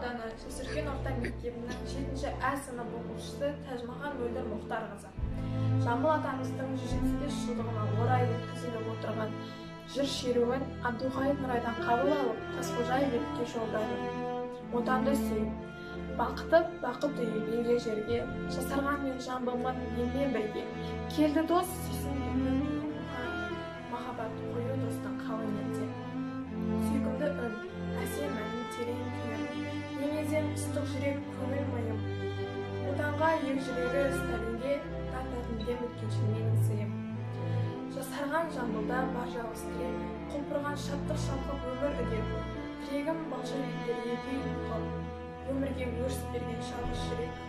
ауданы Жасөркен орта мектебінің 7-ші А сынып оқушысы Тәжмахан Мөлдір Мұхтарқызы. Жамбыл атамыздың 175 жылдығына орай өткізіліп отырған жыр шеруін Абдулхамит Нұрайдан қабыл алып, Тасқожаев елге жолдады. Отанды сүй, бақыт үйі елге жерге, жасарған мен жамбылмын елмен бірге. Келді дос, сүйсінген махаббат қою достың қалың елде. Сүйкімді үн, әсем әнін терең күйін, немезен ыстық жүрек көңіл майым. Отанға ел жүрегі Сталинге тататындем өткенші менің сыйым. Жасарған жамбылда бар жалғыз тірек, құлпырған шаттық шалқып өмір үдеп, тірегім балшық еттер елге ұйып қалып, өмірге өріс берген жалғыз жүрек.